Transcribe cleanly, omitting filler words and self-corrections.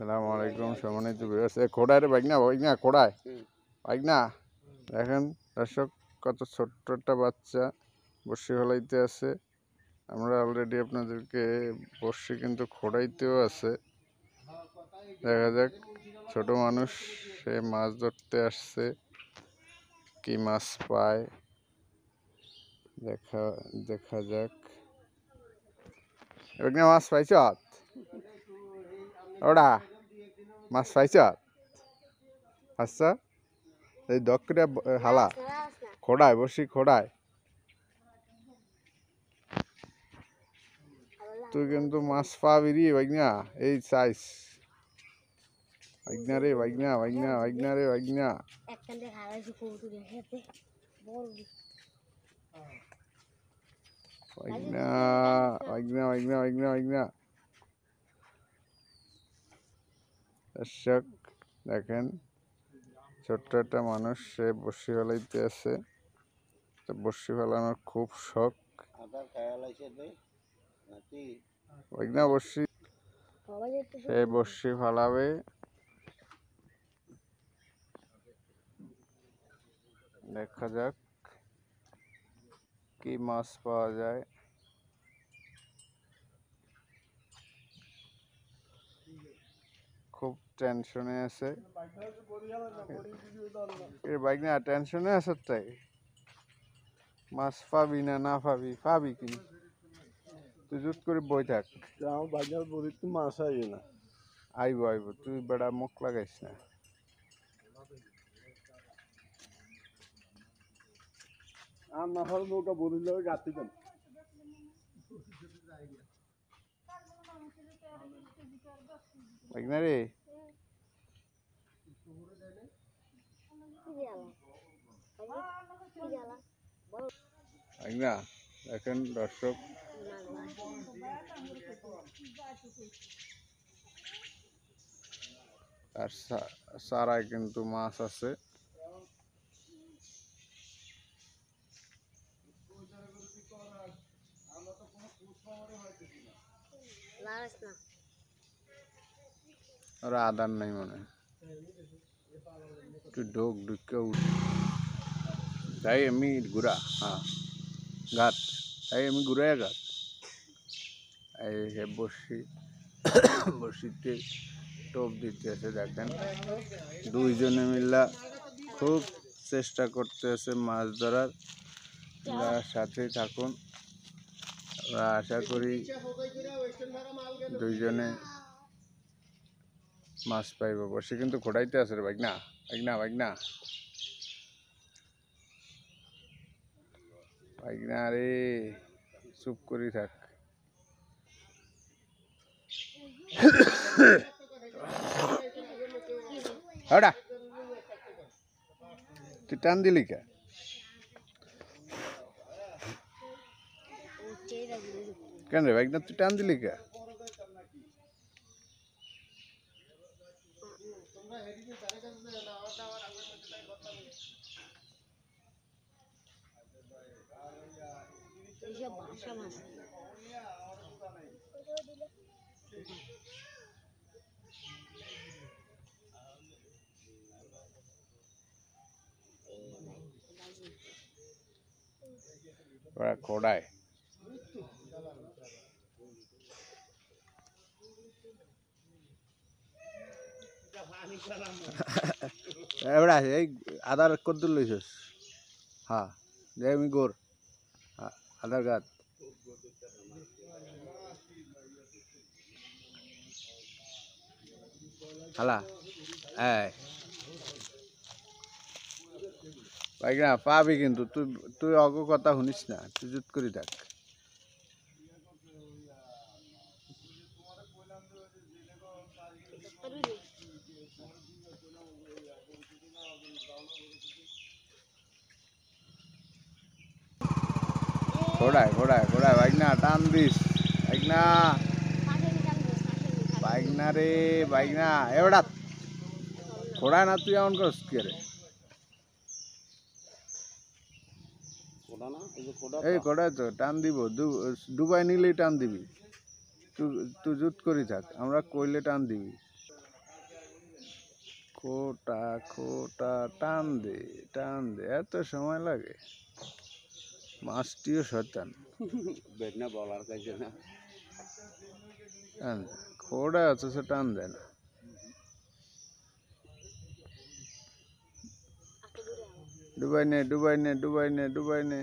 আসসালামু আলাইকুম সম্মানিত ভিউয়ার্স। খোড়ায় রে বাইক না খোড়ায় বাইক না দেখেন দর্শক, কত ছোট্ট একটা বাচ্চা বড়শি ফেলাইতে আছে। আমরা অলরেডি আপনাদেরকে বড়শি কিন্তু খোড়াইতেও আছে। দেখা যাক, ছোট মানুষ সে মাছ ধরতে আসছে, কি মাছ পায় দেখা যাক। এবার মাছ পাইছ? ওরা মাছ পাইছ? আচ্ছা, এই দক্ষিণে হালা খোড়ায় বসি খোড়ায় তুই কিন্তু মাছ পাবি রে বাইগনা। এই সাইজ বাইগনা রে বাইগনা বাইগনা বাইগনা রে বাইগনা বাইগনা বাইগনা বাইগনা বাইগনা বাইগনা। দর্শক দেখেন, ছোট্ট একটা মানুষ সে বড়শি ফেলাইতে আছে। তো বড়শি ফেলানোর খুব শখ। বাইগনা বড়শি সে বড়শি ফেলাবে। দেখা যাক কি মাছ পাওয়া যায়। খুব টেনশনে আছে বাইক না, টেনশনে আছে। তাই মাছ পাবি না পাবি পাবি কি? তুই জুত করে বই থাক, মাছ আইবে না। আইব আইব, তুই বেড়া মুখ লাগাইস না। আর না হলে নৌকা বলিল গাতি দেন। বাইক না রে বাইক না। দেখেন দর্শক, আর সারায় কিন্তু মাছ আছে। ওরা আদার নাই মনে, একটু ঢোক ঢুকে তাই আমি ঘুরা। হ্যাঁ গাত তাই আমি ঘুরাই গাত। এই হে বড়শি বড়শিতে টোপ দিতে আছে। দেখেন দুইজনে মিল্লা খুব চেষ্টা করতে আছে মাছ ধরার। সাথে থাকুন, আমরা আশা করি দুইজনে মাছ পাইব। বসে কিন্তু খোঁড়াইতে আছে রে বাইক না বাইক না বাইক না বাইক না রে, চুপ করি থাক। হড়া তুই টান দিলি কে? কেন রে বাইক না, তুই টান দিলি কে? ওরা খোড়ায় এবারে এই আধার কদ্দুর লইছস? হ্যাঁ যাই আমি গোর আধার কার্ড হালা। হ্যাঁ বাইক না পাবি কিন্তু, তুই তুই অগ কথা শুনিস না, তুই জুত করি থাক। ঘোড়ায় ঘোড়ায় ঘোড়ায় বাইক না, টান দিস বাইক না বাইক না রে বাইক না। এবারে ঘোড়ায় না, তুই এমন করস কে রে? এই ঘোড়ায় তো টান দিব, ডুবাই নিলেই টান দিবি। তুই জুত করি থাক, আমরা কইলে টান দিবি। খোটা খোটা টান দে এত সময় লাগে মাছটিও শয়তান বেদনা বলার কাছে না টান দে। খোড়া অথচ টান দেয় না ডুবাই নে